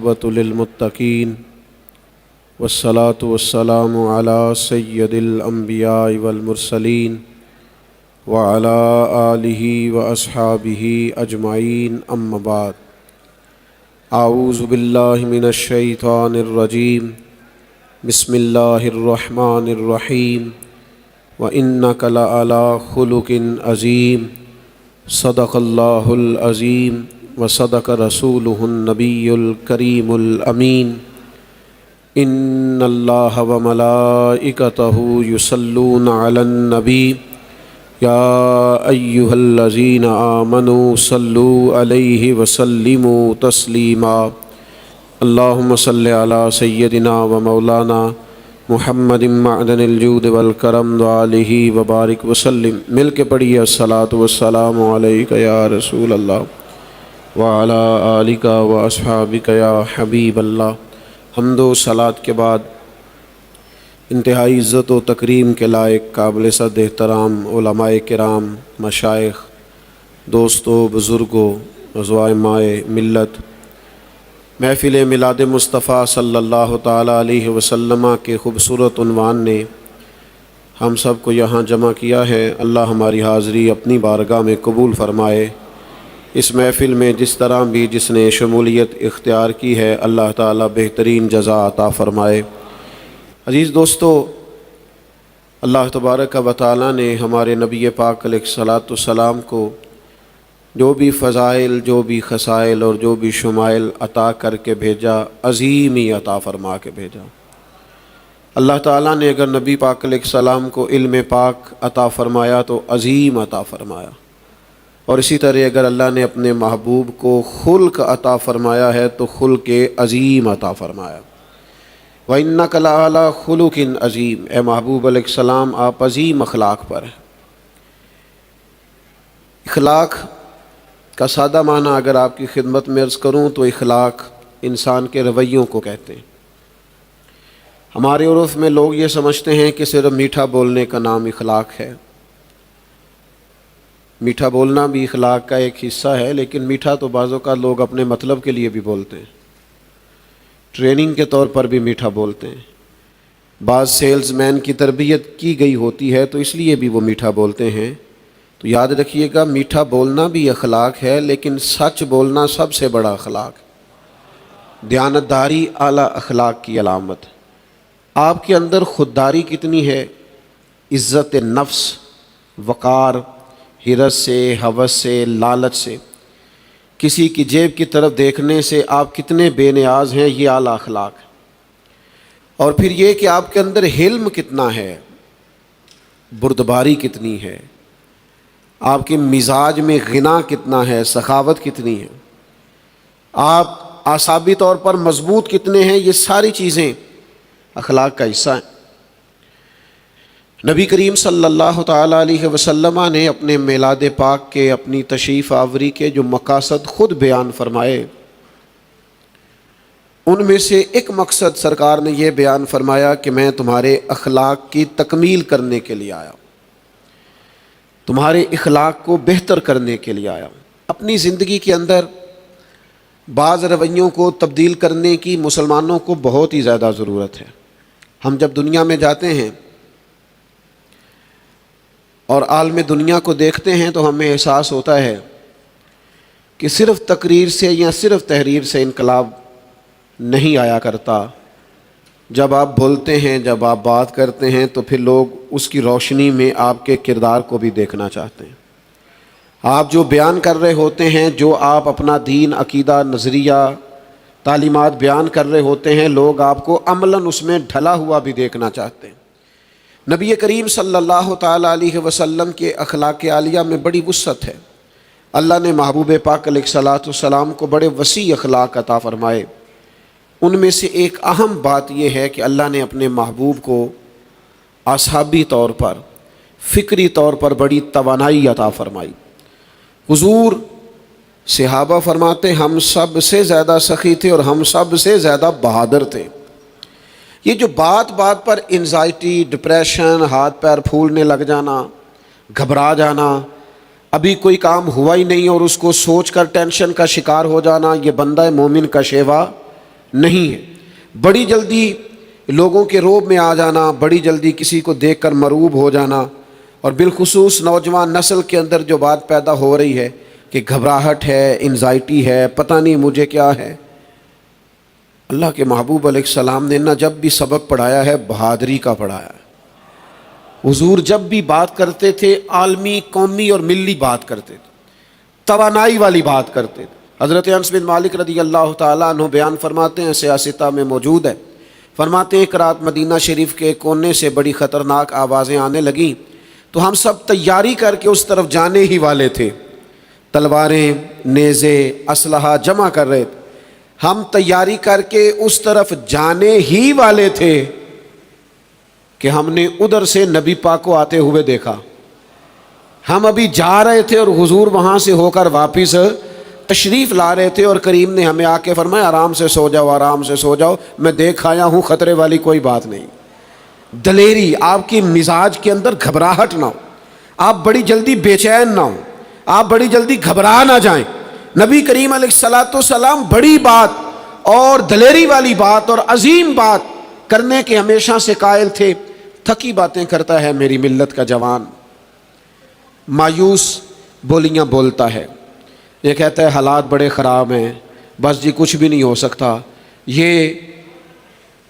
للمتقین والصلاة والسلام علی سید الانبیاء والمرسلین وعلی آلہ واصحابہ اجمعین اما بعد اعوذ باللہ من الشیطان الرجیم بسم اللہ الرحمن الرحیم وإنک لعلی خلق عظیم صدق اللہ العظیم وصدق رسولہ النبی الکریم الامین ان اللہ وملائکتہ یصلون علی النبی یا ایہا الذین آمنوا صلوا علیہ وسلموا تسلیما اللہم صلی علی سیدنا و مولانا محمد معدن الجود والکرم وآلہ وبارک وسلم۔ مل کے پڑھیے الصلاۃ والسلام علیک یا رسول اللہ وعلی آلک واصحابک یا حبیب اللہ۔ حمد و صلاۃ کے بعد انتہائی عزت و تکریم کے لائق قابل صد احترام علماء کرام، مشائخ، دوستوں، بزرگوں، عزوائمائے ملت، محفل میلاد مصطفیٰ صلی اللہ تعالیٰ علیہ وسلم کے خوبصورت عنوان نے ہم سب کو یہاں جمع کیا ہے۔ اللہ ہماری حاضری اپنی بارگاہ میں قبول فرمائے۔ اس محفل میں جس طرح بھی جس نے شمولیت اختیار کی ہے، اللہ تعالیٰ بہترین جزا عطا فرمائے۔ عزیز دوستو، اللہ تبارک و تعالیٰ نے ہمارے نبی پاک علیہ الصلاۃ والسلام کو جو بھی فضائل، جو بھی خصائل اور جو بھی شمائل عطا کر کے بھیجا، عظیم ہی عطا فرما کے بھیجا۔ اللہ تعالیٰ نے اگر نبی پاک علیہ السلام کو علم پاک عطا فرمایا تو عظیم عطا فرمایا، اور اسی طرح اگر اللہ نے اپنے محبوب کو خلق عطا فرمایا ہے تو خلق عظیم عطا فرمایا۔ وَإِنَّكَ لَعَلَىٰ خُلُقٍ عَظِيمٍ، اے محبوب علیہ السلام آپ عظیم اخلاق پر ہیں۔ اخلاق کا سادہ معنی اگر آپ کی خدمت میں عرض کروں تو اخلاق انسان کے رویوں کو کہتے ہیں۔ ہمارے عرف میں لوگ یہ سمجھتے ہیں کہ صرف میٹھا بولنے کا نام اخلاق ہے۔ میٹھا بولنا بھی اخلاق کا ایک حصہ ہے، لیکن میٹھا تو بعض اوقات لوگ اپنے مطلب کے لیے بھی بولتے ہیں، ٹریننگ کے طور پر بھی میٹھا بولتے ہیں۔ بعض سیلز مین کی تربیت کی گئی ہوتی ہے تو اس لیے بھی وہ میٹھا بولتے ہیں۔ تو یاد رکھیے گا، میٹھا بولنا بھی اخلاق ہے، لیکن سچ بولنا سب سے بڑا اخلاق ہے۔ دیانتداری اعلیٰ اخلاق کی علامت۔ آپ کے اندر خودداری کتنی ہے، عزت نفس، وقار، حرص سے، ہوس سے، لالچ سے، کسی کی جیب کی طرف دیکھنے سے آپ کتنے بے نیاز ہیں، یہ اعلیٰ اخلاق ہے۔ اور پھر یہ کہ آپ کے اندر حلم کتنا ہے، بردباری کتنی ہے، آپ کے مزاج میں غنا کتنا ہے، سخاوت کتنی ہے، آپ اعصابی طور پر مضبوط کتنے ہیں، یہ ساری چیزیں اخلاق کا حصہ ہیں۔ نبی کریم صلی اللہ تعالیٰ علیہ وسلم نے اپنے میلاد پاک کے، اپنی تشریف آوری کے جو مقاصد خود بیان فرمائے، ان میں سے ایک مقصد سرکار نے یہ بیان فرمایا کہ میں تمہارے اخلاق کی تکمیل کرنے کے لیے آیا، تمہارے اخلاق کو بہتر کرنے کے لیے آیا۔ اپنی زندگی کے اندر بعض رویوں کو تبدیل کرنے کی مسلمانوں کو بہت ہی زیادہ ضرورت ہے۔ ہم جب دنیا میں جاتے ہیں اور عالم دنیا کو دیکھتے ہیں تو ہمیں احساس ہوتا ہے کہ صرف تقریر سے یا صرف تحریر سے انقلاب نہیں آیا کرتا۔ جب آپ بولتے ہیں، جب آپ بات کرتے ہیں تو پھر لوگ اس کی روشنی میں آپ کے کردار کو بھی دیکھنا چاہتے ہیں۔ آپ جو بیان کر رہے ہوتے ہیں، جو آپ اپنا دین، عقیدہ، نظریہ، تعلیمات بیان کر رہے ہوتے ہیں، لوگ آپ کو عملاً اس میں ڈھلا ہوا بھی دیکھنا چاہتے ہیں۔ نبی کریم صلی اللہ تعالیٰ علیہ وسلم کے اخلاق عالیہ میں بڑی وسعت ہے۔ اللہ نے محبوب پاک علیہ الصلاۃ والسلام کو بڑے وسیع اخلاق عطا فرمائے۔ ان میں سے ایک اہم بات یہ ہے کہ اللہ نے اپنے محبوب کو اعصابی طور پر، فکری طور پر بڑی توانائی عطا فرمائی۔ حضور صحابہ فرماتے ہم سب سے زیادہ سخی تھے اور ہم سب سے زیادہ بہادر تھے۔ یہ جو بات بات پر انزائٹی، ڈپریشن، ہاتھ پیر پھولنے لگ جانا، گھبرا جانا، ابھی کوئی کام ہوا ہی نہیں اور اس کو سوچ کر ٹینشن کا شکار ہو جانا، یہ بندہ مومن کا شیوا نہیں ہے۔ بڑی جلدی لوگوں کے روب میں آ جانا، بڑی جلدی کسی کو دیکھ کر مرعوب ہو جانا، اور بالخصوص نوجوان نسل کے اندر جو بات پیدا ہو رہی ہے کہ گھبراہٹ ہے، انزائٹی ہے، پتہ نہیں مجھے کیا ہے۔ اللہ کے محبوب علیہ السلام نے نہ جب بھی سبق پڑھایا ہے بہادری کا پڑھایا ہے۔ حضور جب بھی بات کرتے تھے عالمی، قومی اور ملی بات کرتے تھے، توانائی والی بات کرتے تھے۔ حضرت انس بن مالک رضی اللہ تعالیٰ عنہ بیان فرماتے ہیں، سیاستہ میں موجود ہے، فرماتے ہیں ایک رات مدینہ شریف کے کونے سے بڑی خطرناک آوازیں آنے لگیں تو ہم سب تیاری کر کے اس طرف جانے ہی والے تھے، تلواریں، نیزے، اسلحہ جمع کر رہے تھے، ہم تیاری کر کے اس طرف جانے ہی والے تھے کہ ہم نے ادھر سے نبی پاک کو آتے ہوئے دیکھا۔ ہم ابھی جا رہے تھے اور حضور وہاں سے ہو کر واپس تشریف لا رہے تھے، اور کریم نے ہمیں آ کے فرمایا آرام سے سو جاؤ، آرام سے سو جاؤ، میں دیکھ آیا ہوں، خطرے والی کوئی بات نہیں۔ دلیری، آپ کی مزاج کے اندر گھبراہٹ نہ ہو، آپ بڑی جلدی بے چین نہ ہو، آپ بڑی جلدی گھبرا نہ جائیں۔ نبی کریم علیہ الصلاۃ والسلام بڑی بات اور دلیری والی بات اور عظیم بات کرنے کے ہمیشہ سے قائل تھے۔ تھکی باتیں کرتا ہے میری ملت کا جوان، مایوس بولیاں بولتا ہے، یہ کہتا ہے حالات بڑے خراب ہیں، بس جی کچھ بھی نہیں ہو سکتا، یہ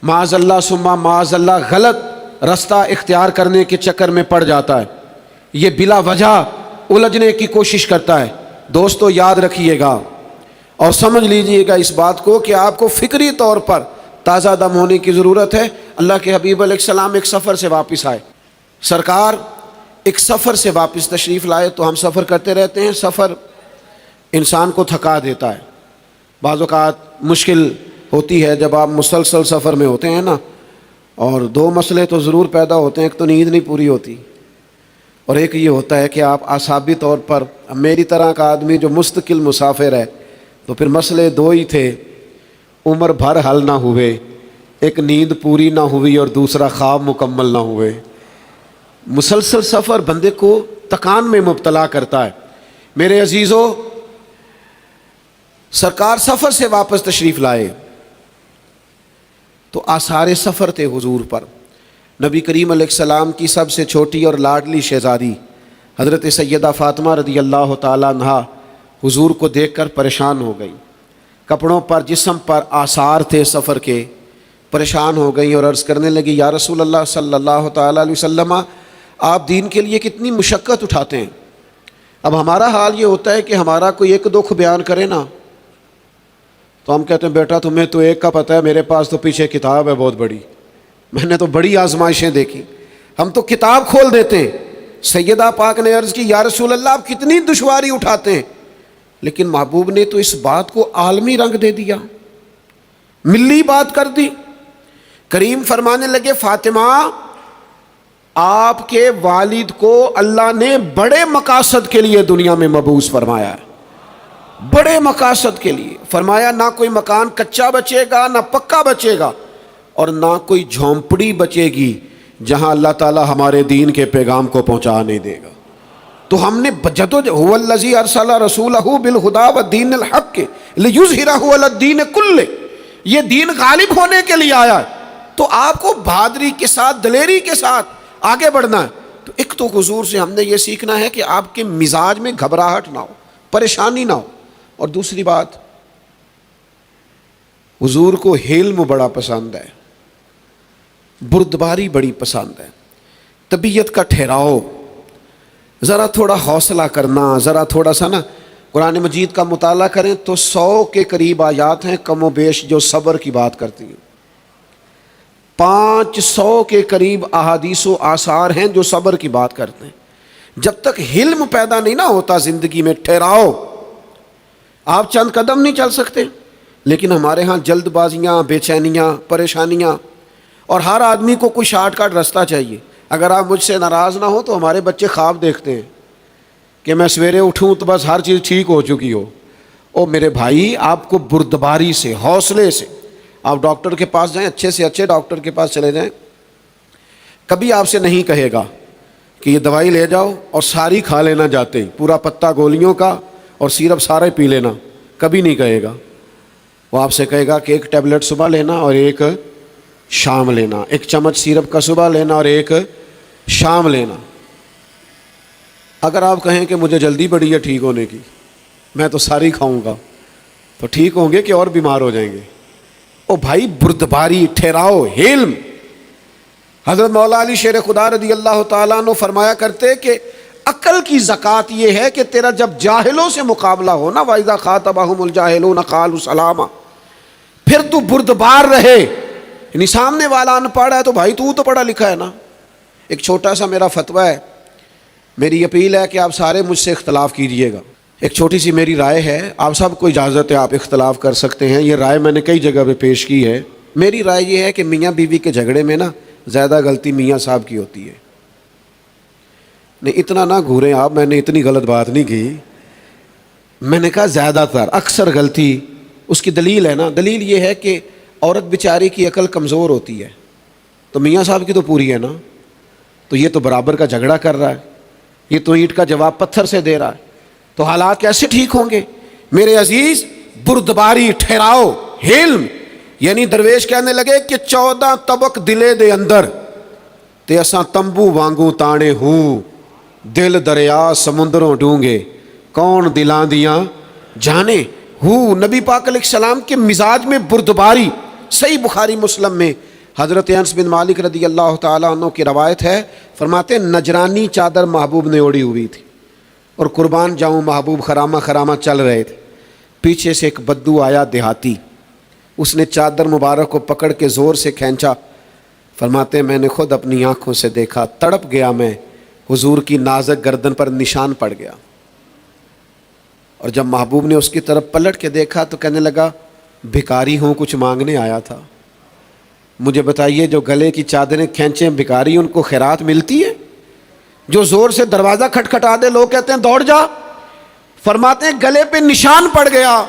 معاذ اللہ ثم معاذ اللہ غلط رستہ اختیار کرنے کے چکر میں پڑ جاتا ہے، یہ بلا وجہ الجھنے کی کوشش کرتا ہے۔ دوستو یاد رکھیے گا اور سمجھ لیجئے گا اس بات کو کہ آپ کو فکری طور پر تازہ دم ہونے کی ضرورت ہے۔ اللہ کے حبیب علیہ السلام ایک سفر سے واپس آئے، سرکار ایک سفر سے واپس تشریف لائے، تو ہم سفر کرتے رہتے ہیں، سفر انسان کو تھکا دیتا ہے، بعض اوقات مشکل ہوتی ہے جب آپ مسلسل سفر میں ہوتے ہیں نا، اور دو مسئلے تو ضرور پیدا ہوتے ہیں، ایک تو نیند نہیں پوری ہوتی، اور ایک یہ ہوتا ہے کہ آپ اعصابی طور پر، میری طرح کا آدمی جو مستقل مسافر ہے تو پھر مسئلے دو ہی تھے، عمر بھر حل نہ ہوئے، ایک نیند پوری نہ ہوئی اور دوسرا خواب مکمل نہ ہوئے۔ مسلسل سفر بندے کو تکان میں مبتلا کرتا ہے۔ میرے عزیزو، سرکار سفر سے واپس تشریف لائے تو آثار سفر تھے حضور پر۔ نبی کریم علیہ السلام کی سب سے چھوٹی اور لاڈلی شہزادی حضرت سیدہ فاطمہ رضی اللہ تعالیٰ عنہا حضور کو دیکھ کر پریشان ہو گئی، کپڑوں پر، جسم پر آثار تھے سفر کے، پریشان ہو گئی اور عرض کرنے لگی یا رسول اللہ صلی اللہ تعالیٰ علیہ وسلم، آپ دین کے لیے کتنی مشقت اٹھاتے ہیں، اب ہمارا حال یہ ہوتا ہے کہ ہمارا کوئی ایک دکھ بیان کرے نا تو ہم کہتے ہیں بیٹا تمہیں تو ایک کا پتہ ہے، میرے پاس تو پیچھے کتاب ہے بہت بڑی، میں نے تو بڑی آزمائشیں دیکھی، ہم تو کتاب کھول دیتے ہیں۔ سیدہ پاک نے عرض کی یا رسول اللہ آپ کتنی دشواری اٹھاتے ہیں، لیکن محبوب نے تو اس بات کو عالمی رنگ دے دیا، ملی بات کر دی۔ کریم فرمانے لگے فاطمہ آپ کے والد کو اللہ نے بڑے مقاصد کے لیے دنیا میں مبعوث فرمایا ہے، بڑے مقاصد کے لیے فرمایا، نہ کوئی مکان کچا بچے گا، نہ پکا بچے گا، اور نہ کوئی جھونپڑی بچے گی جہاں اللہ تعالی ہمارے دین کے پیغام کو پہنچا نہیں دے گا۔ تو ہم نے هو الذی ارسل رسولہ بالہدی والدین الحق لیظہرہ علی الدین کلہ، یہ دین غالب ہونے کے لیے آیا ہے، تو آپ کو بہادری کے ساتھ، دلیری کے ساتھ آگے بڑھنا ہے۔ تو ایک تو حضور سے ہم نے یہ سیکھنا ہے کہ آپ کے مزاج میں گھبراہٹ نہ ہو، پریشانی نہ ہو، اور دوسری بات حضور کو حلم بڑا پسند ہے، بردباری بڑی پسند ہے، طبیعت کا ٹھہراؤ، ذرا تھوڑا حوصلہ کرنا، ذرا تھوڑا سا نا قرآن مجید کا مطالعہ کریں تو 100 کے قریب آیات ہیں کم و بیش جو صبر کی بات کرتی ہیں، 500 کے قریب احادیث و آثار ہیں جو صبر کی بات کرتے ہیں۔ جب تک حلم پیدا نہیں نہ ہوتا زندگی میں، ٹھہراؤ، آپ چند قدم نہیں چل سکتے، لیکن ہمارے ہاں جلد بازیاں، بے چینیاں، پریشانیاں، اور ہر آدمی کو کوئی شارٹ کٹ راستہ چاہیے۔ اگر آپ مجھ سے ناراض نہ ہو تو ہمارے بچے خواب دیکھتے ہیں کہ میں سویرے اٹھوں تو بس ہر چیز ٹھیک ہو چکی ہو۔ او میرے بھائی، آپ کو بردباری سے، حوصلے سے، آپ ڈاکٹر کے پاس جائیں، اچھے سے اچھے ڈاکٹر کے پاس چلے جائیں، کبھی آپ سے نہیں کہے گا کہ یہ دوائی لے جاؤ اور ساری کھا لینا جاتے ہی، پورا پتا گولیوں کا اور سیرپ سارے پی لینا، کبھی نہیں کہے گا۔ وہ آپ سے کہے گا کہ ایک ٹیبلٹ صبح لینا اور ایک شام لینا، ایک چمچ سیرپ کا صبح لینا اور ایک شام لینا۔ اگر آپ کہیں کہ مجھے جلدی پڑی ہے ٹھیک ہونے کی، میں تو ساری کھاؤں گا، تو ٹھیک ہوں گے کہ اور بیمار ہو جائیں گے؟ او بھائی، بردباری، ٹھہراؤ، حلم۔ حضرت مولا علی شیر خدا رضی اللہ تعالیٰ عنہ فرمایا کرتے کہ عقل کی زکوٰۃ یہ ہے کہ تیرا جب جاہلوں سے مقابلہ ہو نا، وَإِذَا خَاطَبَهُمُ الْجَاهِلُونَ قَالُوا سَلَامًا، پھر تو بردبار رہے۔ یعنی سامنے والا ان پڑھ ہے تو بھائی تو پڑھا لکھا ہے نا۔ ایک چھوٹا سا میرا فتویٰ ہے، میری اپیل ہے کہ آپ سارے مجھ سے اختلاف کیجئے گا۔ ایک چھوٹی سی میری رائے ہے، آپ سب کو اجازت ہے، آپ اختلاف کر سکتے ہیں، یہ رائے میں نے کئی جگہ پہ پیش کی ہے۔ میری رائے یہ ہے کہ میاں بیوی کے جھگڑے میں نا زیادہ غلطی میاں صاحب کی ہوتی ہے۔ نہیں اتنا نہ گھوریں آپ، میں نے اتنی غلط بات نہیں کی، میں نے کہا زیادہ تر، اکثر غلطی۔ اس کی دلیل ہے نا، دلیل یہ ہے کہ عورت بیچاری کی عقل کمزور ہوتی ہے، تو میاں صاحب کی تو پوری ہے نا، تو یہ تو برابر کا جھگڑا کر رہا ہے، یہ تو اینٹ کا جواب پتھر سے دے رہا ہے، تو حالات کیسے ٹھیک ہوں گے؟ میرے عزیز، بردباری، ٹھہراؤ، حلم۔ یعنی درویش کہنے لگے کہ 14 طبق دلے دے اندر تے اساں تمبو وانگو تانے ہوں، دل دریا سمندروں ڈونگے، کون دلاں دیاں جانے ہوں۔ نبی پاک علیہ السلام کے مزاج میں بردباری۔ صحیح بخاری مسلم میں حضرت انس بن مالک رضی اللہ تعالیٰ عنہ کی روایت ہے، فرماتے نجرانی چادر محبوب نے اوڑھی ہوئی تھی اور قربان جاؤں محبوب خرامہ خرامہ چل رہے تھے، پیچھے سے ایک بدو آیا دیہاتی، اس نے چادر مبارک کو پکڑ کے زور سے کھینچا۔ فرماتے میں نے خود اپنی آنکھوں سے دیکھا، تڑپ گیا میں، حضور کی نازک گردن پر نشان پڑ گیا۔ اور جب محبوب نے اس کی طرف پلٹ کے دیکھا تو کہنے لگا بھکاری ہوں، کچھ مانگنے آیا تھا۔ مجھے بتائیے جو گلے کی چادریں کھینچیں بھکاری، ان کو خیرات ملتی ہے؟ جو زور سے دروازہ کھٹکھٹا دے لوگ کہتے ہیں دوڑ جا۔ فرماتے ہیں گلے پہ نشان پڑ گیا۔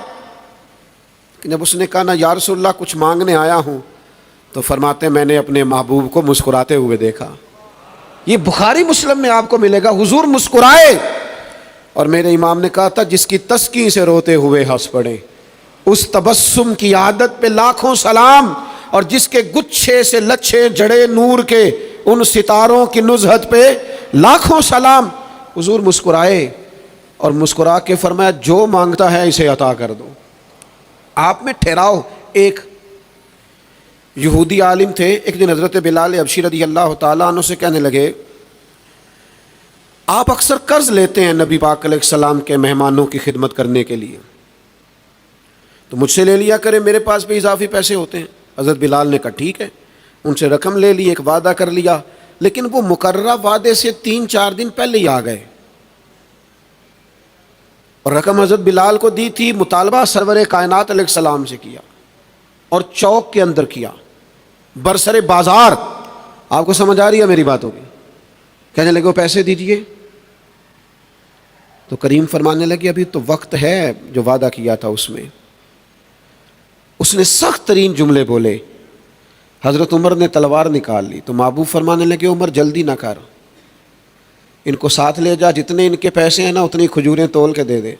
جب اس نے کہا نا یا رسول اللہ کچھ مانگنے آیا ہوں، تو فرماتے ہیں میں نے اپنے محبوب کو مسکراتے ہوئے دیکھا۔ یہ بخاری مسلم میں آپ کو ملے گا، حضور مسکرائے، اور میرے امام نے کہا تھا جس کی تسکی سے روتے ہوئے ہنس پڑے، اس تبسم کی عادت پہ لاکھوں سلام، اور جس کے گچھے سے لچھے جڑے نور کے ان ستاروں کی نزہت پہ لاکھوں سلام۔ حضور مسکرائے اور مسکرا کے فرمایا جو مانگتا ہے اسے عطا کر دو۔ آپ میں ٹھہراؤ۔ ایک یہودی عالم تھے، ایک دن حضرت بلال حبشی رضی اللہ تعالیٰ عنہ سے کہنے لگے آپ اکثر قرض لیتے ہیں نبی پاک علیہ السلام کے مہمانوں کی خدمت کرنے کے لیے، تو مجھ سے لے لیا کرے، میرے پاس بھی اضافی پیسے ہوتے ہیں۔ حضرت بلال نے کہا ٹھیک ہے، ان سے رقم لے لی، ایک وعدہ کر لیا، لیکن وہ مقررہ وعدے سے 3-4 دن پہلے ہی آ گئے، اور رقم حضرت بلال کو دی تھی، مطالبہ سرور کائنات علیہ السلام سے کیا، اور چوک کے اندر کیا، برسر بازار۔ آپ کو سمجھ آ رہی ہے میری باتوں کی؟ کہنے لگے وہ پیسے دیجئے، تو کریم فرمانے لگے ابھی تو وقت ہے جو وعدہ کیا تھا اس میں۔ اس نے سخت ترین جملے بولے، حضرت عمر نے تلوار نکال لی، تو محبوب فرمانے لگے عمر جلدی نہ کر، ان کو ساتھ لے جا، جتنے ان کے پیسے ہیں نا اتنی کھجوریں تول کے دے دے۔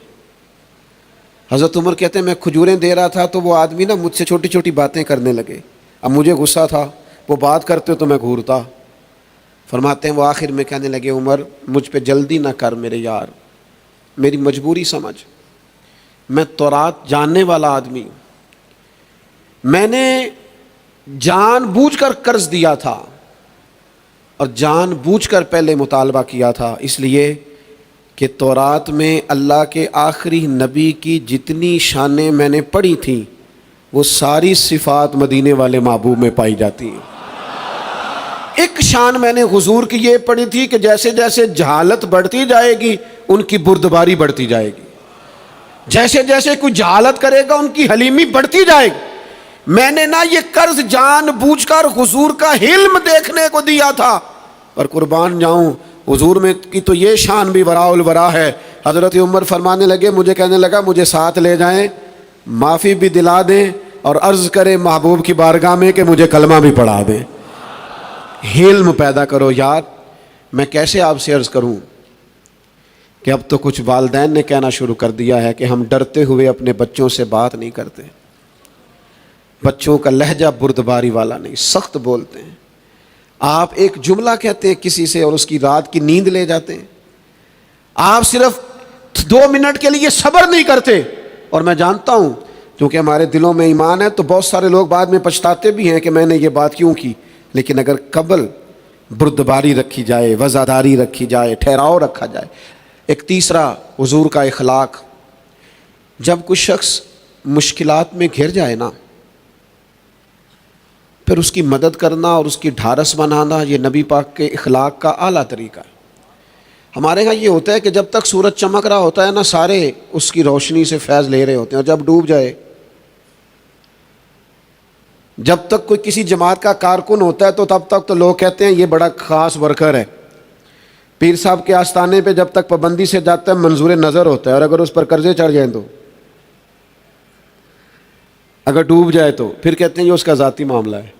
حضرت عمر کہتے ہیں میں کھجوریں دے رہا تھا تو وہ آدمی نا مجھ سے چھوٹی چھوٹی باتیں کرنے لگے، اب مجھے غصہ تھا، وہ بات کرتے تو میں گھورتا۔ فرماتے ہیں وہ آخر میں کہنے لگے عمر مجھ پہ جلدی نہ کر میرے یار، میری مجبوری سمجھ، میں تورات جاننے والا آدمی ہوں، میں نے جان بوجھ کر قرض دیا تھا اور جان بوجھ کر پہلے مطالبہ کیا تھا، اس لیے کہ تورات میں اللہ کے آخری نبی کی جتنی شانیں میں نے پڑھی تھیں وہ ساری صفات مدینے والے محبوب میں پائی جاتی ہیں۔ ایک شان میں نے حضور کی یہ پڑھی تھی کہ جیسے جیسے جہالت بڑھتی جائے گی ان کی بردباری بڑھتی جائے گی، جیسے جیسے کوئی جہالت کرے گا ان کی حلیمی بڑھتی جائے گی۔ میں نے نا یہ قرض جان بوجھ کر حضور کا حلم دیکھنے کو دیا تھا، اور قربان جاؤں حضور میں کی تو یہ شان بھی وراء الورا ہے۔ حضرت عمر فرمانے لگے، مجھے کہنے لگا مجھے ساتھ لے جائیں، معافی بھی دلا دیں اور عرض کرے محبوب کی بارگاہ میں کہ مجھے کلمہ بھی پڑھا دیں۔ حلم پیدا کرو یار۔ میں کیسے آپ سے عرض کروں کہ اب تو کچھ والدین نے کہنا شروع کر دیا ہے کہ ہم ڈرتے ہوئے اپنے بچوں سے بات نہیں کرتے۔ بچوں کا لہجہ بردباری والا نہیں، سخت بولتے ہیں۔ آپ ایک جملہ کہتے ہیں کسی سے اور اس کی رات کی نیند لے جاتے ہیں۔ آپ صرف 2 منٹ کے لیے صبر نہیں کرتے، اور میں جانتا ہوں کیونکہ ہمارے دلوں میں ایمان ہے تو بہت سارے لوگ بعد میں پچھتاتے بھی ہیں کہ میں نے یہ بات کیوں کی، لیکن اگر قبل بردباری رکھی جائے، وزاداری رکھی جائے، ٹھہراؤ رکھا جائے۔ ایک تیسرا حضور کا اخلاق، جب کوئی شخص مشکلات میں گھر جائے نا، پھر اس کی مدد کرنا اور اس کی ڈھارس بنانا، یہ نبی پاک کے اخلاق کا اعلیٰ طریقہ ہے۔ ہمارے ہاں یہ ہوتا ہے کہ جب تک سورج چمک رہا ہوتا ہے نا، سارے اس کی روشنی سے فیض لے رہے ہوتے ہیں، اور جب ڈوب جائے، جب تک کوئی کسی جماعت کا کارکن ہوتا ہے تو تب تک تو لوگ کہتے ہیں یہ بڑا خاص ورکر ہے۔ پیر صاحب کے آستانے پہ جب تک پابندی سے جاتا ہے منظور نظر ہوتا ہے، اور اگر اس پر قرضے چڑھ جائیں تو، اگر ڈوب جائے تو پھر کہتے ہیں یہ اس کا ذاتی معاملہ ہے۔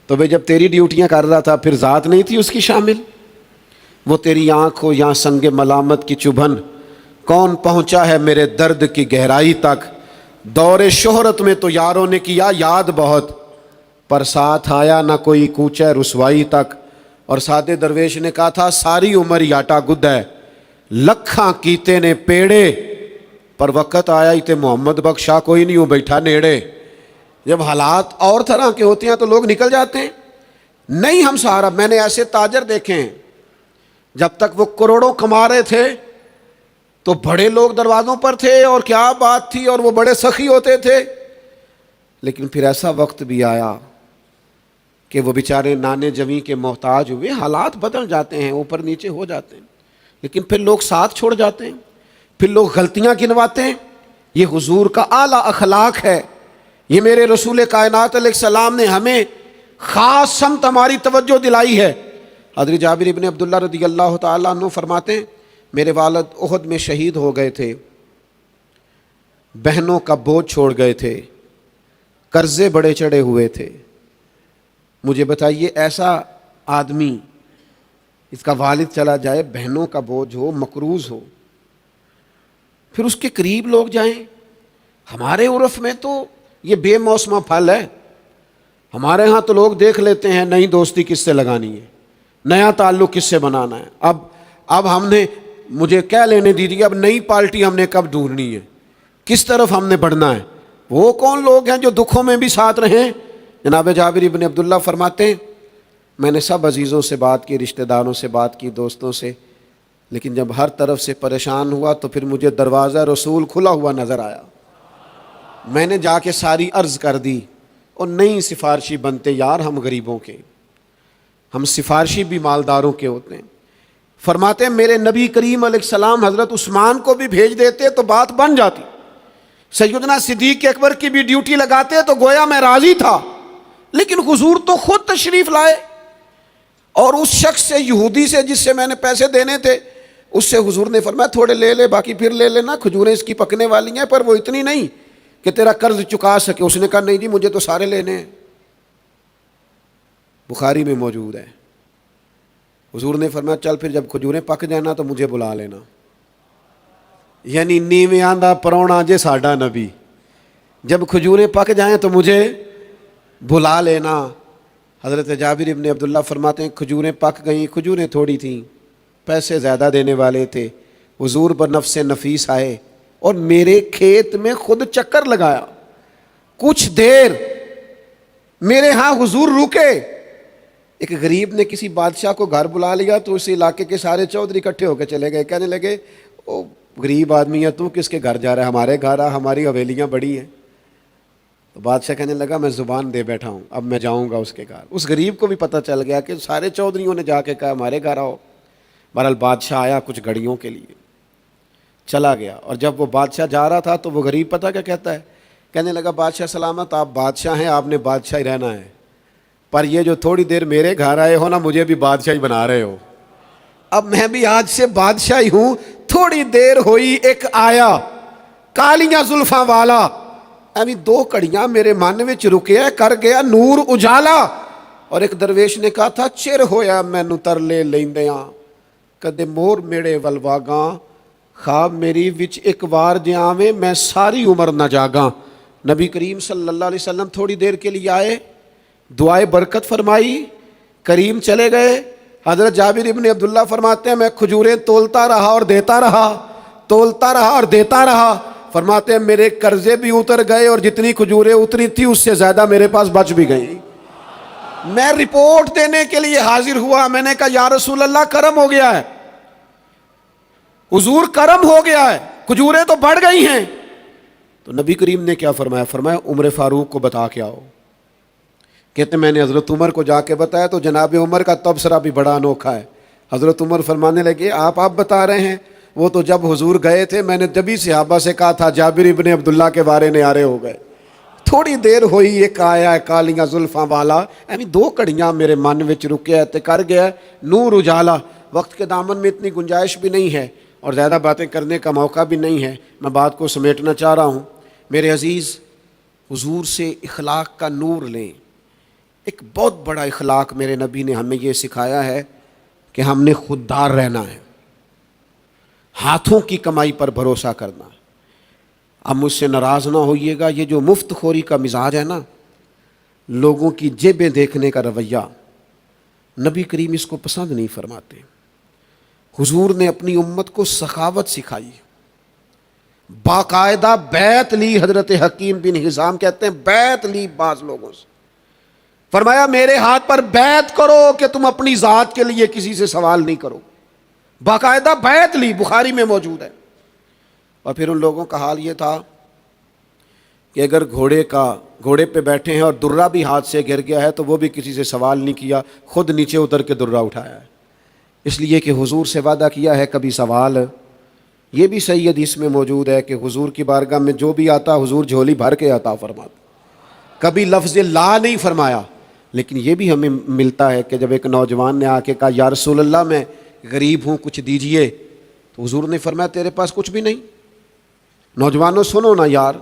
تو بھئی جب تیری ڈیوٹیاں کر رہا تھا پھر ذات نہیں تھی اس کی شامل؟ وہ تیری آنکھ ہو یا سنگ ملامت کی چبھن، کون پہنچا ہے میرے درد کی گہرائی تک، دور شہرت میں تو یاروں نے کیا یاد بہت، پر ساتھ آیا نہ کوئی کوچہ رسوائی تک۔ اور سادے درویش نے کہا تھا ساری عمر یاٹا گد ہے، لکھاں کیتے نے پیڑے، پر وقت آیا ہی تے محمد بخشا کوئی نہیں ہو بیٹھا نیڑے۔ جب حالات اور طرح کے ہوتے ہیں تو لوگ نکل جاتے ہیں، نہیں ہم سہارا۔ میں نے ایسے تاجر دیکھے ہیں، جب تک وہ کروڑوں کما رہے تھے تو بڑے لوگ دروازوں پر تھے اور کیا بات تھی، اور وہ بڑے سخی ہوتے تھے، لیکن پھر ایسا وقت بھی آیا کہ وہ بیچارے نانے جویں کے محتاج ہوئے۔ حالات بدل جاتے ہیں، اوپر نیچے ہو جاتے ہیں، لیکن پھر لوگ ساتھ چھوڑ جاتے ہیں، پھر لوگ غلطیاں گنواتے ہیں۔ یہ حضور کا اعلیٰ اخلاق ہے۔ یہ میرے رسول کائنات علیہ السلام نے ہمیں خاص سمت ہماری توجہ دلائی ہے۔ حضرت جابر ابن عبداللہ رضی اللہ تعالیٰ عنہ فرماتے ہیں میرے والد احد میں شہید ہو گئے تھے، بہنوں کا بوجھ چھوڑ گئے تھے، قرضے بڑے چڑھے ہوئے تھے۔ مجھے بتائیے ایسا آدمی، اس کا والد چلا جائے، بہنوں کا بوجھ ہو، مقروض ہو، پھر اس کے قریب لوگ جائیں۔ ہمارے عرف میں تو یہ بے موسمہ پھل ہے۔ ہمارے ہاں تو لوگ دیکھ لیتے ہیں نئی دوستی کس سے لگانی ہے، نیا تعلق کس سے بنانا ہے۔ اب ہم نے، مجھے کیا لینے دیجیے، اب نئی پارٹی ہم نے کب ڈھونڈنی ہے، کس طرف ہم نے بڑھنا ہے۔ وہ کون لوگ ہیں جو دکھوں میں بھی ساتھ رہیں؟ جناب جابر ابن عبداللہ فرماتے ہیں میں نے سب عزیزوں سے بات کی، رشتہ داروں سے بات کی، دوستوں سے، لیکن جب ہر طرف سے پریشان ہوا تو پھر مجھے دروازہ رسول کھلا ہوا نظر آیا۔ میں نے جا کے ساری عرض کر دی، اور نہیں سفارشی بنتے یار ہم غریبوں کے، ہم سفارشی بھی مالداروں کے ہوتے ہیں۔ فرماتے ہیں میرے نبی کریم علیہ السلام حضرت عثمان کو بھی بھیج دیتے تو بات بن جاتی، سیدنا صدیق اکبر کی بھی ڈیوٹی لگاتے تو گویا میں راضی تھا، لیکن حضور تو خود تشریف لائے، اور اس شخص سے، یہودی سے جس سے میں نے پیسے دینے تھے، اس سے حضور نے فرمایا تھوڑے لے لے، باقی پھر لے لینا، کھجوریں اس کی پکنے والی ہیں، پر وہ اتنی نہیں کہ تیرا قرض چکا سکے۔ اس نے کہا نہیں جی مجھے تو سارے لینے ہیں، بخاری میں موجود ہے۔ حضور نے فرمایا چل پھر جب کھجوریں پک جانا تو مجھے بلا لینا، یعنی نیویں آندہ پرونا جے ساڈا نبی، جب کھجوریں پک جائیں تو مجھے بلا لینا۔ حضرت جابر ابن عبداللہ فرماتے ہیں کھجوریں پک گئیں، کھجوریں تھوڑی تھیں، پیسے زیادہ دینے والے تھے، حضور پر نفس نفیس آئے اور میرے کھیت میں خود چکر لگایا، کچھ دیر میرے ہاں حضور رکے۔ ایک غریب نے کسی بادشاہ کو گھر بلا لیا تو اس علاقے کے سارے چودھری اکٹھے ہو کے چلے گئے، کہنے لگے او غریب آدمی ہے تو کس کے گھر جا رہا ہے، ہمارے گھر آ، ہماری حویلیاں بڑی ہیں۔ تو بادشاہ کہنے لگا میں زبان دے بیٹھا ہوں، اب میں جاؤں گا اس کے گھر۔ اس غریب کو بھی پتہ چل گیا کہ سارے چودھریوں نے جا کے کہا ہمارے گھر آؤ۔ بہرحال بادشاہ آیا کچھ گھڑیوں کے لیے، چلا گیا، اور جب وہ بادشاہ جا رہا تھا تو وہ غریب پتہ کیا کہتا ہے، کہنے لگا بادشاہ سلامت، آپ بادشاہ ہیں، آپ نے بادشاہ ہی رہنا ہے، پر یہ جو تھوڑی دیر میرے گھر آئے ہو نا مجھے بھی بادشاہ ہی بنا رہے ہو، اب میں بھی آج سے بادشاہ ہی ہوں۔ تھوڑی دیر ہوئی ایک آیا کالیاں زلفاں والا، ابھی 2 کڑیاں میرے من وچ رکیا، کر گیا نور اجالا۔ اور ایک درویش نے کہا تھا چر ہویا مینوں ترلے لیندیاں، کدے مور میڑے ولواگاں، خواب میری وچ ایک وار جے آویں میں ساری عمر نہ جاگاں۔ نبی کریم صلی اللہ علیہ وسلم تھوڑی دیر کے لیے آئے، دعائے برکت فرمائی، کریم چلے گئے۔ حضرت جابر ابن عبداللہ فرماتے ہیں میں کھجوریں تولتا رہا اور دیتا رہا، تولتا رہا اور دیتا رہا۔ فرماتے ہیں میرے قرضے بھی اتر گئے اور جتنی کھجوریں اتری تھی اس سے زیادہ میرے پاس بچ بھی گئی۔ میں رپورٹ دینے کے لیے حاضر ہوا، میں نے کہا یا رسول اللہ کرم ہو گیا ہے، حضور کرم ہو گیا ہے، کھجوریں تو بڑھ گئی ہیں۔ تو نبی کریم نے کیا فرمایا؟ فرمایا عمر فاروق کو بتا کے آؤ۔ کہتے میں نے حضرت عمر کو جا کے بتایا تو جناب عمر کا تبصرہ بھی بڑا انوکھا ہے۔ حضرت عمر فرمانے لگے آپ بتا رہے ہیں، وہ تو جب حضور گئے تھے میں نے جبھی صحابہ سے کہا تھا جابر ابن عبداللہ کے بارے نعرے ہو گئے۔ تھوڑی دیر ہوئی ایک آیا کالیاں زلفاں والا، یعنی 2 کڑیاں میرے من وچ رکیا تے کر گیا نور اجالا۔ وقت کے دامن میں اتنی گنجائش بھی نہیں ہے اور زیادہ باتیں کرنے کا موقع بھی نہیں ہے، میں بات کو سمیٹنا چاہ رہا ہوں۔ میرے عزیز، حضور سے اخلاق کا نور لیں۔ ایک بہت بڑا اخلاق میرے نبی نے ہمیں یہ سکھایا ہے کہ ہم نے خوددار رہنا ہے، ہاتھوں کی کمائی پر بھروسہ کرنا ہے۔ اب مجھ سے ناراض نہ ہوئیے گا، یہ جو مفت خوری کا مزاج ہے نا، لوگوں کی جیبیں دیکھنے کا رویہ، نبی کریم اس کو پسند نہیں فرماتے۔ حضور نے اپنی امت کو سخاوت سکھائی، باقاعدہ بیعت لی۔ حضرت حکیم بن حزام کہتے ہیں بیعت لی بعض لوگوں سے، فرمایا میرے ہاتھ پر بیعت کرو کہ تم اپنی ذات کے لیے کسی سے سوال نہیں کرو۔ باقاعدہ بیعت لی، بخاری میں موجود ہے۔ اور پھر ان لوگوں کا حال یہ تھا کہ اگر گھوڑے پہ بیٹھے ہیں اور درہ بھی ہاتھ سے گر گیا ہے تو وہ بھی کسی سے سوال نہیں کیا، خود نیچے اتر کے درہ اٹھایا ہے، اس لیے کہ حضور سے وعدہ کیا ہے کبھی سوال۔ یہ بھی صحیح حدیث میں موجود ہے کہ حضور کی بارگاہ میں جو بھی آتا حضور جھولی بھر کے عطا فرماتا، کبھی لفظ لا نہیں فرمایا۔ لیکن یہ بھی ہمیں ملتا ہے کہ جب ایک نوجوان نے آ کے کہا یا رسول اللہ میں غریب ہوں کچھ دیجئے، تو حضور نے فرمایا تیرے پاس کچھ بھی نہیں؟ نوجوانوں سنو نا یار،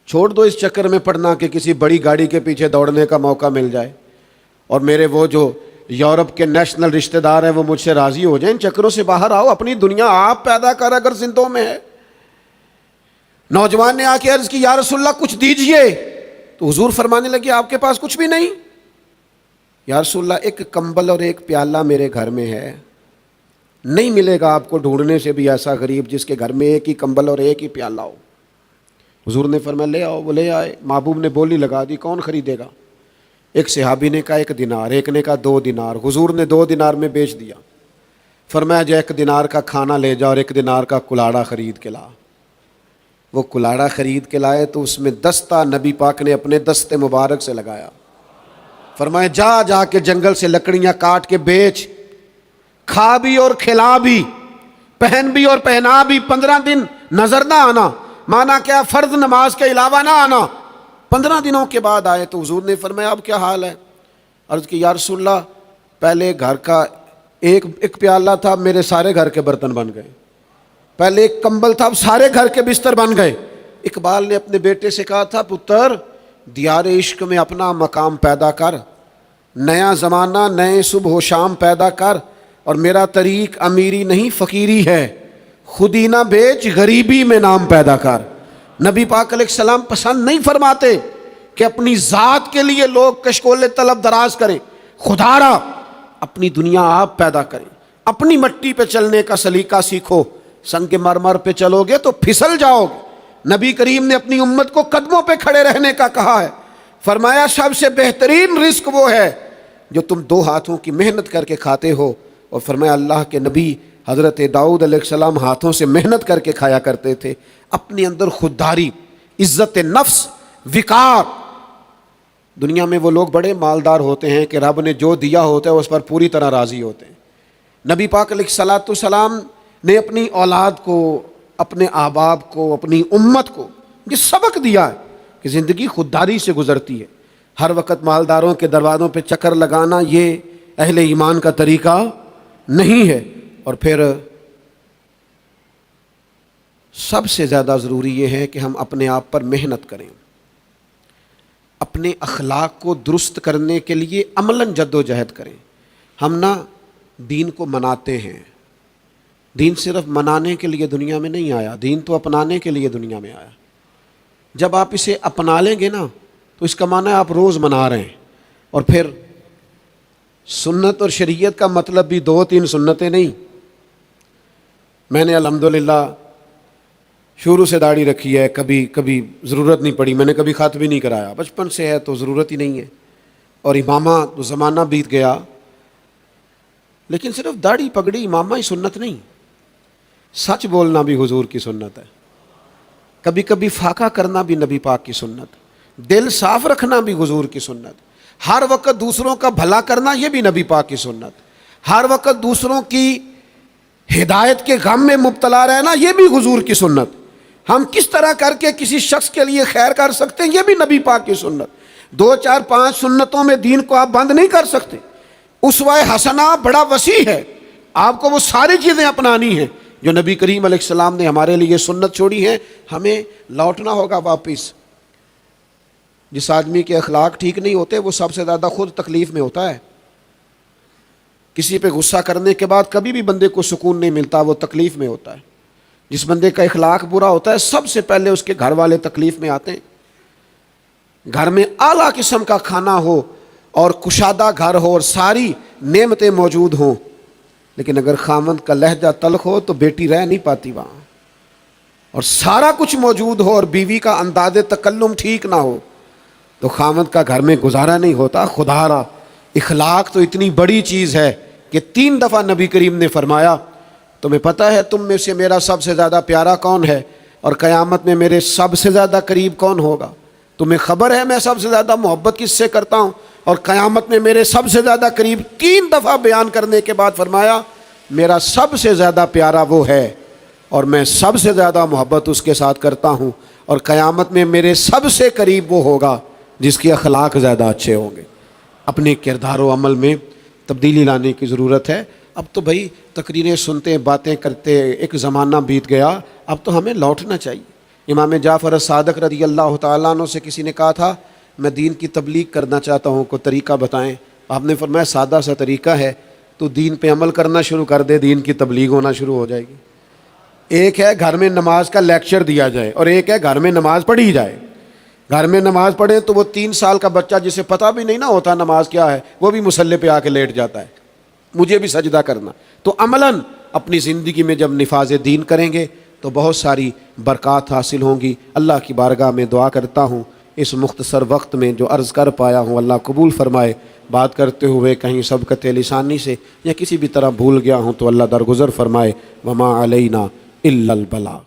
چھوڑ دو اس چکر میں پڑنا کہ کسی بڑی گاڑی کے پیچھے دوڑنے کا موقع مل جائے اور میرے وہ جو یورپ کے نیشنل رشتہ دار ہیں وہ مجھ سے راضی ہو جائیں۔ ان چکروں سے باہر آؤ، اپنی دنیا آپ پیدا کر اگر زندوں میں ہے۔ نوجوان نے آ کے عرض کی یا رسول اللہ کچھ دیجئے، تو حضور فرمانے لگے آپ کے پاس کچھ بھی نہیں؟ یا رسول اللہ ایک کمبل اور ایک پیالہ میرے گھر میں ہے، نہیں ملے گا آپ کو ڈھونڈنے سے بھی ایسا غریب جس کے گھر میں ایک ہی کمبل اور ایک ہی پیالہ ہو۔ حضور نے فرمایا لے آؤ، وہ لے آئے۔ محبوب نے بولی لگا دی کون خریدے گا؟ ایک صحابی نے کہا 1 دینار، ایک نے کہا 2 دینار۔ حضور نے 2 دینار میں بیچ دیا۔ فرمایا جو 1 دینار کا کھانا لے جا اور 1 دینار کا کلاڑا خرید کے لا۔ وہ کلاڑا خرید کے لائے تو اس میں دستہ نبی پاک نے اپنے دستے مبارک سے لگایا۔ فرمایا جا کے جنگل سے لکڑیاں کاٹ کے بیچ، کھا بھی اور کھلا بھی، پہن بھی اور پہنا بھی، 15 دن نظر نہ آنا۔ مانا کیا؟ فرض نماز کے علاوہ نہ آنا۔ 15 دنوں کے بعد آئے تو حضور نے فرمایا اب کیا حال ہے؟ عرض کی یا رسول اللہ پہلے گھر کا ایک پیالہ تھا، میرے سارے گھر کے برتن بن گئے۔ پہلے ایک کمبل تھا، اب سارے گھر کے بستر بن گئے۔ اقبال نے اپنے بیٹے سے کہا تھا پتر دیار عشق میں اپنا مقام پیدا کر، نیا زمانہ نئے صبح و شام پیدا کر، اور میرا طریق امیری نہیں فقیری ہے، خودی نہ بیچ غریبی میں نام پیدا کر۔ نبی پاک علیہ السلام پسند نہیں فرماتے کہ اپنی ذات کے لیے لوگ کشکول طلب دراز کریں، خدا را اپنی دنیا آپ پیدا کریں۔ اپنی مٹی پہ چلنے کا سلیقہ سیکھو، سنگ مرمر پہ چلو گے تو پھسل جاؤ گے۔ نبی کریم نے اپنی امت کو قدموں پہ کھڑے رہنے کا کہا ہے، فرمایا سب سے بہترین رزق وہ ہے جو تم 2 ہاتھوں کی محنت کر کے کھاتے ہو۔ اور فرمایا اللہ کے نبی حضرت داؤد علیہ السلام ہاتھوں سے محنت کر کے کھایا کرتے تھے۔ اپنے اندر خودداری، عزت نفس، وقار۔ دنیا میں وہ لوگ بڑے مالدار ہوتے ہیں کہ رب نے جو دیا ہوتا ہے اس پر پوری طرح راضی ہوتے ہیں۔ نبی پاک علیہ الصلاۃ والسلام نے اپنی اولاد کو، اپنے احباب کو، اپنی امت کو یہ سبق دیا ہے کہ زندگی خودداری سے گزرتی ہے۔ ہر وقت مالداروں کے دروازوں پہ چکر لگانا یہ اہل ایمان کا طریقہ نہیں ہے۔ اور پھر سب سے زیادہ ضروری یہ ہے کہ ہم اپنے آپ پر محنت کریں، اپنے اخلاق کو درست کرنے کے لیے عملاً جد و جہد کریں۔ ہم نہ دین کو مناتے ہیں، دین صرف منانے کے لیے دنیا میں نہیں آیا، دین تو اپنانے کے لیے دنیا میں آیا۔ جب آپ اسے اپنا لیں گے نا تو اس کا معنی ہے آپ روز منا رہے ہیں. اور پھر سنت اور شریعت کا مطلب بھی 2-3 سنتیں نہیں. میں نے الحمدللہ شروع سے داڑھی رکھی ہے، کبھی ضرورت نہیں پڑی، میں نے کبھی خط بھی نہیں کرایا، بچپن سے ہے تو ضرورت ہی نہیں ہے. اور امامہ تو زمانہ بیت گیا، لیکن صرف داڑھی پگڑی امامہ ہی سنت نہیں، سچ بولنا بھی حضور کی سنت ہے. کبھی کبھی فاقہ کرنا بھی نبی پاک کی سنت، دل صاف رکھنا بھی حضور کی سنت، ہر وقت دوسروں کا بھلا کرنا یہ بھی نبی پاک کی سنت، ہر وقت دوسروں کی ہدایت کے غم میں مبتلا رہنا یہ بھی حضور کی سنت. ہم کس طرح کر کے کسی شخص کے لیے خیر کر سکتے ہیں یہ بھی نبی پاک کی سنت. 2-4-5 سنتوں میں دین کو آپ بند نہیں کر سکتے. اسوہ حسنہ بڑا وسیع ہے، آپ کو وہ ساری چیزیں اپنانی ہیں جو نبی کریم علیہ السلام نے ہمارے لیے سنت چھوڑی ہے. ہمیں لوٹنا ہوگا واپس. جس آدمی کے اخلاق ٹھیک نہیں ہوتے وہ سب سے زیادہ خود تکلیف میں ہوتا ہے. کسی پہ غصہ کرنے کے بعد کبھی بھی بندے کو سکون نہیں ملتا، وہ تکلیف میں ہوتا ہے. جس بندے کا اخلاق برا ہوتا ہے سب سے پہلے اس کے گھر والے تکلیف میں آتے ہیں. گھر میں اعلیٰ قسم کا کھانا ہو اور کشادہ گھر ہو اور ساری نعمتیں موجود ہوں، لیکن اگر خامند کا لہجہ تلخ ہو تو بیٹی رہ نہیں پاتی وہاں. اور سارا کچھ موجود ہو اور بیوی کا انداز تکلم ٹھیک نہ ہو تو خامند کا گھر میں گزارا نہیں ہوتا. خدا را اخلاق تو اتنی بڑی چیز ہے کہ 3 دفعہ نبی کریم نے فرمایا تمہیں پتہ ہے تم میں سے میرا سب سے زیادہ پیارا کون ہے اور قیامت میں میرے سب سے زیادہ قریب کون ہوگا؟ تمہیں خبر ہے میں سب سے زیادہ محبت کس سے کرتا ہوں اور قیامت میں میرے سب سے زیادہ قریب؟ 3 دفعہ بیان کرنے کے بعد فرمایا میرا سب سے زیادہ پیارا وہ ہے اور میں سب سے زیادہ محبت اس کے ساتھ کرتا ہوں، اور قیامت میں میرے سب سے قریب وہ ہوگا جس کے اخلاق زیادہ اچھے ہوں گے. اپنے کردار و عمل میں تبدیلی لانے کی ضرورت ہے. اب تو بھائی تقریریں سنتے باتیں کرتے ایک زمانہ بیت گیا، اب تو ہمیں لوٹنا چاہیے. امام جعفر الصادق رضی اللہ تعالیٰ عنہ سے کسی نے کہا تھا میں دین کی تبلیغ کرنا چاہتا ہوں، کوئی طریقہ بتائیں. آپ نے فرمایا سادہ سا طریقہ ہے، تو دین پہ عمل کرنا شروع کر دے، دین کی تبلیغ ہونا شروع ہو جائے گی. ایک ہے گھر میں نماز کا لیکچر دیا جائے اور ایک ہے گھر میں نماز پڑھی جائے. گھر میں نماز پڑھیں تو وہ 3 سال کا بچہ جسے پتہ بھی نہیں نہ ہوتا نماز کیا ہے وہ بھی مصلی پہ آ کے لیٹ جاتا ہے، مجھے بھی سجدہ کرنا. تو عملاً اپنی زندگی میں جب نفاذ دین کریں گے تو بہت ساری برکات حاصل ہوں گی. اللہ کی بارگاہ میں دعا کرتا ہوں اس مختصر وقت میں جو عرض کر پایا ہوں اللہ قبول فرمائے. بات کرتے ہوئے کہیں سبقت لسانی سے یا کسی بھی طرح بھول گیا ہوں تو اللہ درگزر فرمائے. وما علینا الا البلاغ.